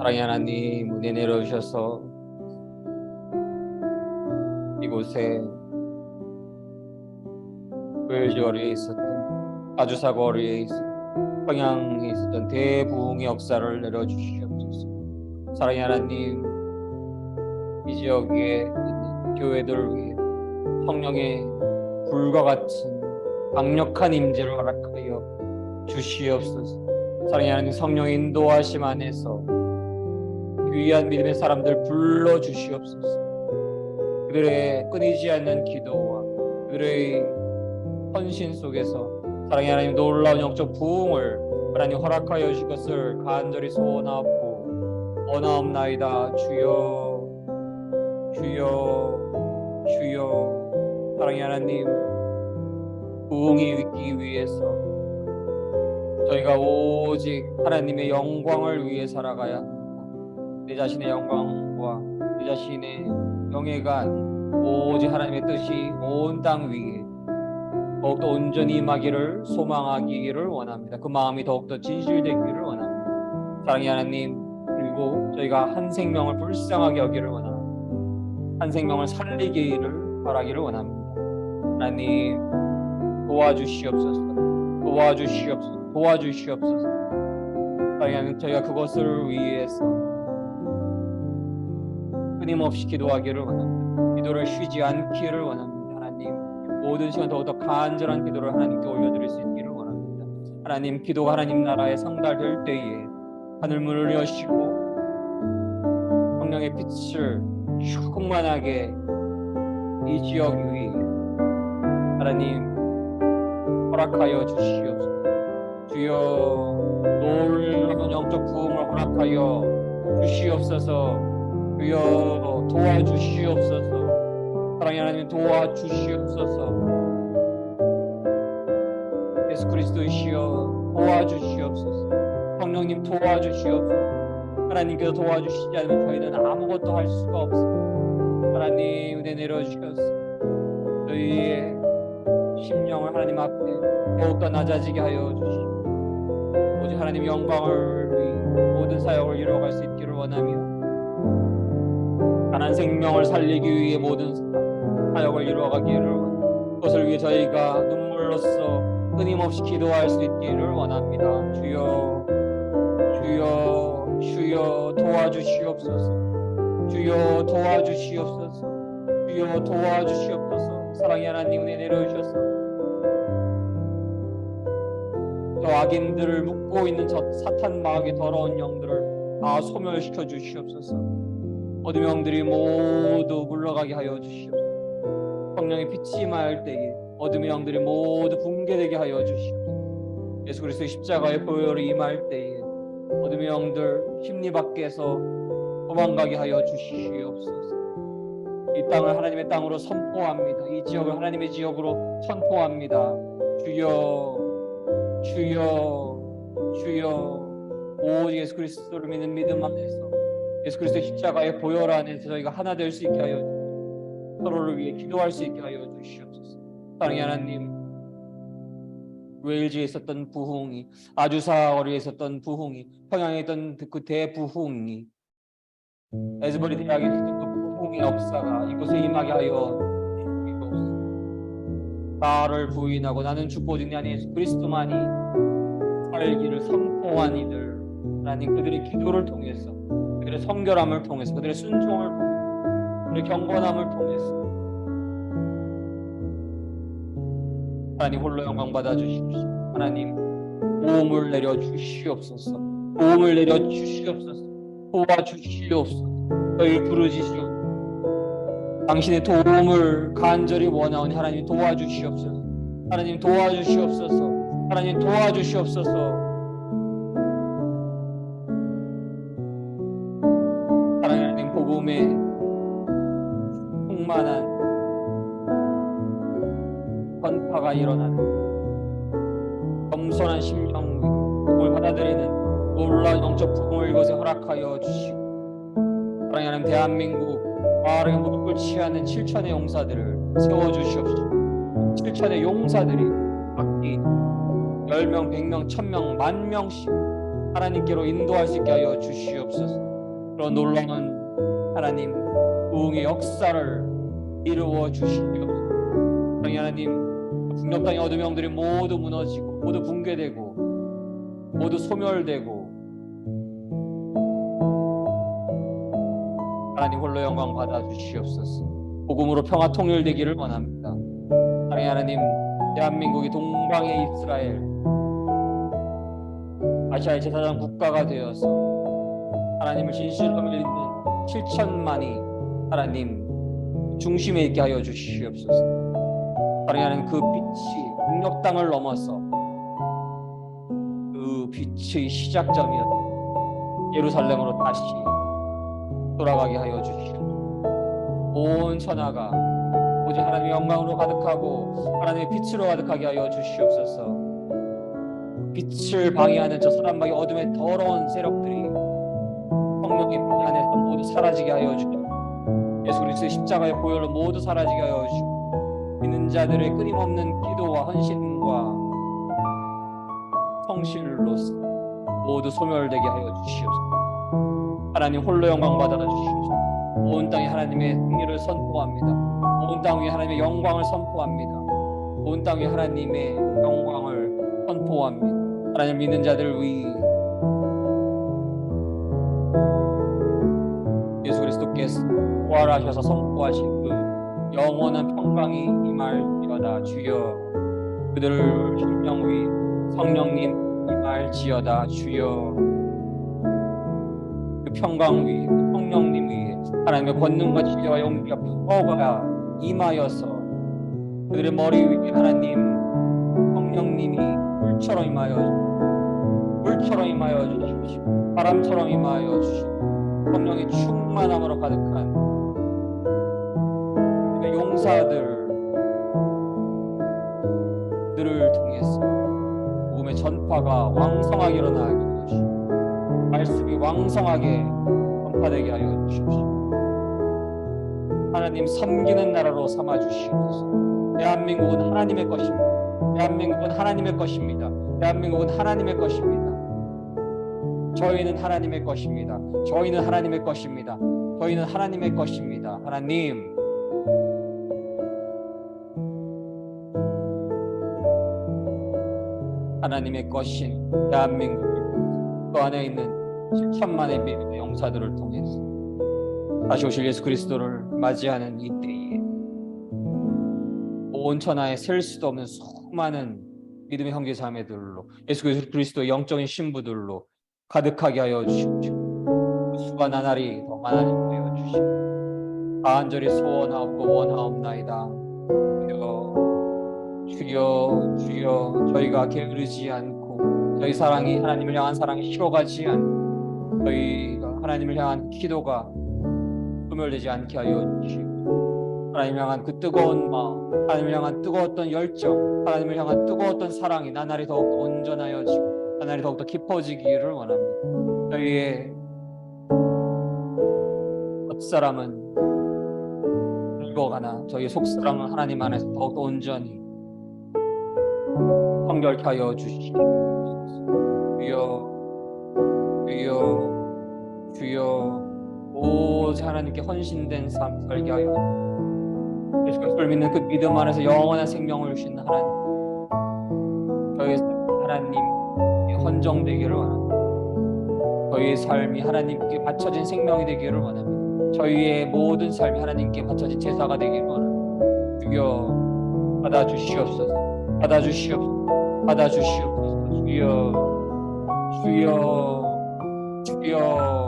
사랑의 하나님, 은혜 내려주셔서 이곳에 부여지 거리에 있었던, 아주사 거리에 있었던 평양에 있었던 대부흥의 역사를 내려주시옵소서. 사랑의 하나님, 이 지역에 있는 교회들을 위해 성령의 불과 같은 강력한 임재를 허락하여 주시옵소서. 사랑의 하나님, 성령의 인도하심 안에서 귀한 믿음의 사람들 불러 주시옵소서. 그들의 끊이지 않는 기도와 그들의 헌신 속에서 사랑의 하나님, 놀라운 영적 부흥을 하나님 허락하여 주실 것을 간절히 소원하고 원하옵나이다. 주여, 주여, 주여. 사랑의 하나님, 부흥이 있기 위해서 저희가 오직 하나님의 영광을 위해 살아가야 합니다. 내 자신의 영광과 내 자신의 명예가 아닌 오직 하나님의 뜻이 온 땅 위에 더욱더 온전히 임하기를 소망하기를 원합니다. 그 마음이 더욱더 진실되기를 원합니다. 사랑의 하나님, 그리고 저희가 한 생명을 불쌍하게 여기를 원합니다. 한 생명을 살리기를 바라기를 원합니다. 하나님, 도와주시옵소서. 도와주시옵소서. 도와주시옵소서. 사랑의 하나님, 저희가 그것을 위해서 끊임없이 기도하기를 원합니다. 기도를 쉬지 않기를 원합니다. 하나님, 모든 시간 더욱더 간절한 기도를 하나님께 올려드릴 수 있기를 원합니다. 하나님, 기도가 하나님 나라에 상달될 때에 하늘문을 여시고 성령의 빛을 충만하게 이 지역 위에 하나님 허락하여 주시옵소서. 주여, 놀라운 영적 부흥을 허락하여 주시옵소서. 주여, 도와주시옵소서. 사랑의 하나님, 도와주시옵소서. 예수 그리스도이시여, 도와주시옵소서. 성령님, 도와주시옵소서. 하나님께서 도와주시지 않으면 저희는 아무것도 할 수가 없습니다. 하나님, 은혜 내려주셔서 저희의 심령을 하나님 앞에 더욱더 낮아지게 하여 주시고 오직 하나님 영광을 위해 모든 사역을 이루어갈 수 있기를 원하며 가난 생명을 살리기 위해 모든 사역을 이루어가기를 원합니다. 그것을 위해 저희가 눈물로써 끊임없이 기도할 수 있기를 원합니다. 주여, 주여, 주여, 도와주시옵소서. 주여, 도와주시옵소서. 주여, 도와주시옵소서. 사랑의 하나님, 은혜 내려주셔서 저 악인들을 묶고 있는 저 사탄 마귀의 더러운 영들을 다 소멸시켜 주시옵소서. 어둠의 영들이 모두 물러가게 하여 주시옵소서. 성령의 빛이 임할 때에 어둠의 영들이 모두 붕괴되게 하여 주시옵소서. 예수 그리스도의 십자가의 보혈이 임할 때에 어둠의 영들 심리 밖에서 도망가게 하여 주시옵소서. 이 땅을 하나님의 땅으로 선포합니다. 이 지역을 하나님의 지역으로 선포합니다. 주여, 주여, 주여. 오직 예수 그리스도를 믿는 믿음 안에서 예수 그리스도의 십자가의 보혈 안에서 저희가 하나 될 수 있게 하여 주시옵소서. 서로를 위해 기도할 수 있게 하여 주시옵소서. 사랑의 하나님, 웨일즈에 있었던 부흥이, 아주사 거리에 있었던 부흥이, 평양에 있던 그 대부흥이, 에즈버리 대학에 있었던 그 부흥의 역사가 이곳에 임하게 하여 주시옵소서. 나를 부인하고 나는 주보증이 아닌 예수 그리스도만이 살기를 선포한 이들, 하나님, 그들의 기도를 통해서, 그들의 성결함을 통해서, 그들의 순종을 통해서, 그들의 경건함을 통해서 하나님 홀로 영광 받아 주십시오. 하나님, 도움을 내려 주시옵소서. 도움을 내려 주시옵소서. 도와주시옵소서. 저희를 부르짖으시옵소서. 당신의 도움을 간절히 원하오니 하나님 도와주시옵소서. 하나님 도와주시옵소서. 하나님 도와주시옵소서. 하나님, 복음의 충만한 전파가 일어나는 겸손한 심령, 복음을 받아들이는 놀라운 영적 부흥을 이곳에 허락하여 주시고, 사랑하는 하나님, 대한민국 빠르게 무릎을 치하는 7천의 용사들을 세워주시옵소서. 7천의 용사들이 각기 10명, 100명, 1000명, 10,000명씩 하나님께로 인도할 수 있게 하여 주시옵소서. 그런 놀라운 하나님 부흥의 역사를 이루어 주시옵소서. 하나님, 북녘 땅의 어둠의 영들이 모두 무너지고 모두 붕괴되고 모두 소멸되고 하나님 홀로 영광 받아 주시옵소서. 복음으로 평화 통일되기를 원합니다. 사랑의 하나님, 대한민국이 동방의 이스라엘, 아시아의 제사장 국가가 되어서 하나님을 진실로 믿는 7천만이 하나님 중심에 있게 하여 주시옵소서. 사랑의 하나님, 그 빛이 능력 땅을 넘어서 그 빛의 시작점이었던 예루살렘으로 다시 돌아가게 하여 주시옵소서. 온 천하가 오직 하나님의 영광으로 가득하고 하나님의 빛으로 가득하게 하여 주시옵소서. 빛을 방해하는 저 사람마의 어둠의 더러운 세력들이 성령의 빛 안에서 모두 사라지게 하여 주시옵소서. 예수 그리스도의 십자가의 보혈로 모두 사라지게 하여 주시옵소서. 믿는 자들의 끊임없는 기도와 헌신과 성실로서 모두 소멸되게 하여 주시옵소서. 하나님 홀로 영광 받아 주시옵소서. 온 땅에 하나님의 승리를 선포합니다. 온 땅 위에 하나님의 영광을 선포합니다. 온 땅 위에 하나님의 영광을 선포합니다. 하나님 믿는 자들 위 예수 그리스도께서 부활하셔서 선포하신 그 영원한 평강이 임할지어다. 주여 그들을 심령 위 성령님 임할지어다. 주여 그 평강 위 성령님 위에 하나님의 권능과 지혜와 용기와 파워가 임하여서 그들의 머리 위에 하나님 성령님이 물처럼 임하여 주십시오. 바람처럼 임하여 주십시오. 성령의 충만함으로 가득한 그 용사들을 통해서 복음의 전파가 왕성하게 일어나게 하시고 말씀이 왕성하게 전파되게 하여 주십시오. 하나님 섬기는 나라로 삼아 주시옵소서. 대한민국은 하나님의 것입니다. 대한민국은 하나님의 것입니다. 대한민국은 하나님의 것입니다. 저희는 하나님의 것입니다. 저희는 하나님의 것입니다. 저희는 하나님의 것입니다. 하나님, 하나님의 것인 대한민국 그 안에 있는 7천만의 믿음의 용사들을 통해서 다시 오실 예수 그리스도를 맞이하는 이 때에 온 천하에 셀 수도 없는 수많은 믿음의 형제 자매들로 예수 그리스도의 영적인 신부들로 가득하게 하여 주십시오. 그 수가 나날이 더 많아지게 하여 주십시오. 간절히 소원하옵고 원하옵나이다. 주여 주여 저희가 게으르지 않고 저희 사랑이 하나님을 향한 사랑이 식어가지 않고 저희가 하나님을 향한 기도가 소멸되지 않게 하여 주시고 하나님을 향한 그 뜨거운 마음, 하나님을 향한 뜨거웠던 열정, 하나님을 향한 뜨거웠던 사랑이 나날이 더욱더 온전하여지고 나날이 더욱더 깊어지기를 원합니다. 저희의 겉사람은 늙어가나 저희의 속사람은 하나님 안에서 더욱더 온전히 성결케 하여 주시옵소서. 주여 주여 주여 오직 하나님께 헌신된 삶 살게 하여 예수 그리스도를 믿는 그 믿음 안에서 영원한 생명을 주신 하나님, 저희 하나님께 헌정되기를 원합니다. 저희의 삶이 하나님께 바쳐진 생명이 되기를 원합니다. 저희의 모든 삶이 하나님께 바쳐진 제사가 되기를 원합니다. 주여 받아주시옵소서. 받아주시옵소서. 받아주시옵소서. 주여 주여 주여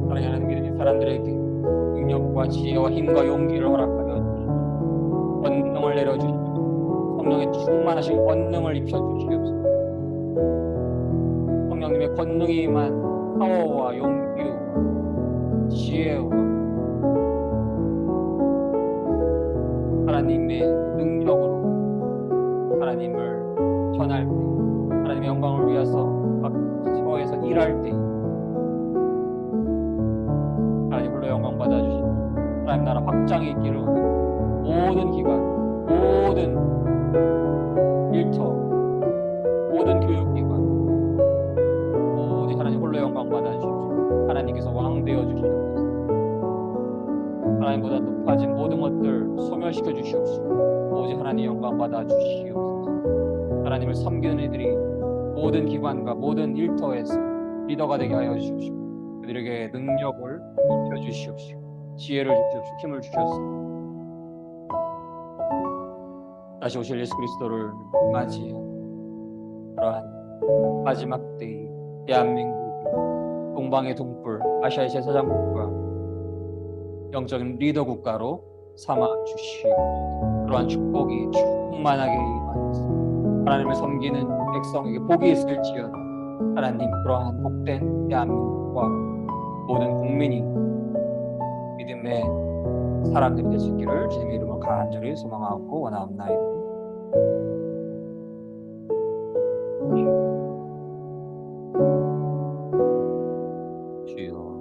사랑하는 믿음의 사람들에게 능력과 지혜와 힘과 용기를 허락하여 주시고 권능을 내려주시고 성령의 충만하신 권능을 입혀주시옵소서. 성령님의 권능이 임한 파워와 용기와 지혜와 하나님의 능력으로 하나님을 전할 때 하나님의 영광을 위해서 각처에서 일할 때 하나님 홀로 영광 받아주시고 하나님 나라 확장이 있기를 원합니다. 모든 기관, 모든 일터, 모든 교육기관 오직 하나님 홀로 영광 받아주십시오. 하나님 하나님께서 왕 되어 주시옵소서. 하나님보다 높아진 모든 것들 소멸시켜 주시옵시고 오직 하나님 영광 받아 주시옵소서. 하나님을 섬기는 이들이 모든 기관과 모든 일터에서 리더가 되게 하여 주시옵시고 그들에게 능력을 입혀 주시옵시고 지혜를 주시옵시고 힘을 주셨습니다. 다시 오실 예수 그리스도를 맞이한 그러한 마지막 때에 대한민국이 동방의 동불 아시아의 제사장국가 영적인 리더 국가로 삼아 주시고 그러한 축복이 충만하게 임하여서 하나님을 섬기는 백성에게 복이 있을지어다. 하나님 그러한 복된 대한민국과 모든 국민이 믿음의 사람들이 될 수 있기를 주님의 이름으로 간절히 소망하고 원하옵나이다. 주여.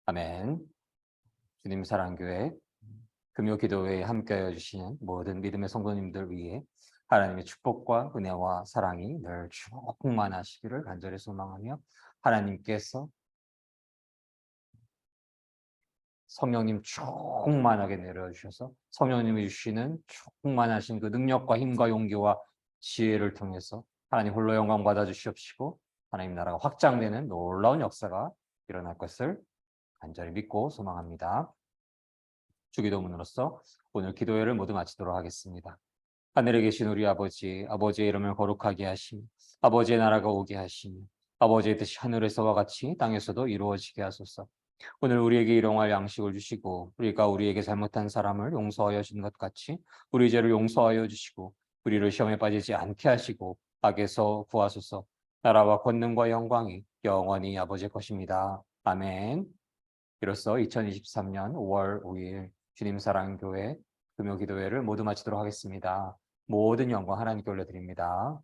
아멘. 주님 사랑교회 금요 기도회에 함께하여 주시는 모든 믿음의 성도님들 위해 하나님의 축복과 은혜와 사랑이 늘 충만하시기를 간절히 소망하며 하나님께서 성령님 충만하게 내려주셔서 성령님이 주시는 충만하신 그 능력과 힘과 용기와 지혜를 통해서 하나님 홀로 영광 받아 주시옵시고 하나님 나라가 확장되는 놀라운 역사가 일어날 것을 간절히 믿고 소망합니다. 주기도문으로서 오늘 기도회를 모두 마치도록 하겠습니다. 하늘에 계신 우리 아버지, 아버지의 이름을 거룩하게 하시며 아버지의 나라가 오게 하시며 아버지의 뜻이 하늘에서와 같이 땅에서도 이루어지게 하소서. 오늘 우리에게 일용할 양식을 주시고 우리가 우리에게 잘못한 사람을 용서하여 주신 것 같이 우리 죄를 용서하여 주시고 우리를 시험에 빠지지 않게 하시고 악에서 구하소서. 나라와 권능과 영광이 영원히 아버지의 것입니다. 아멘. 이로써 2023년 5월 5일 주님 사랑 교회 금요 기도회를 모두 마치도록 하겠습니다. 모든 영광 하나님께 올려드립니다.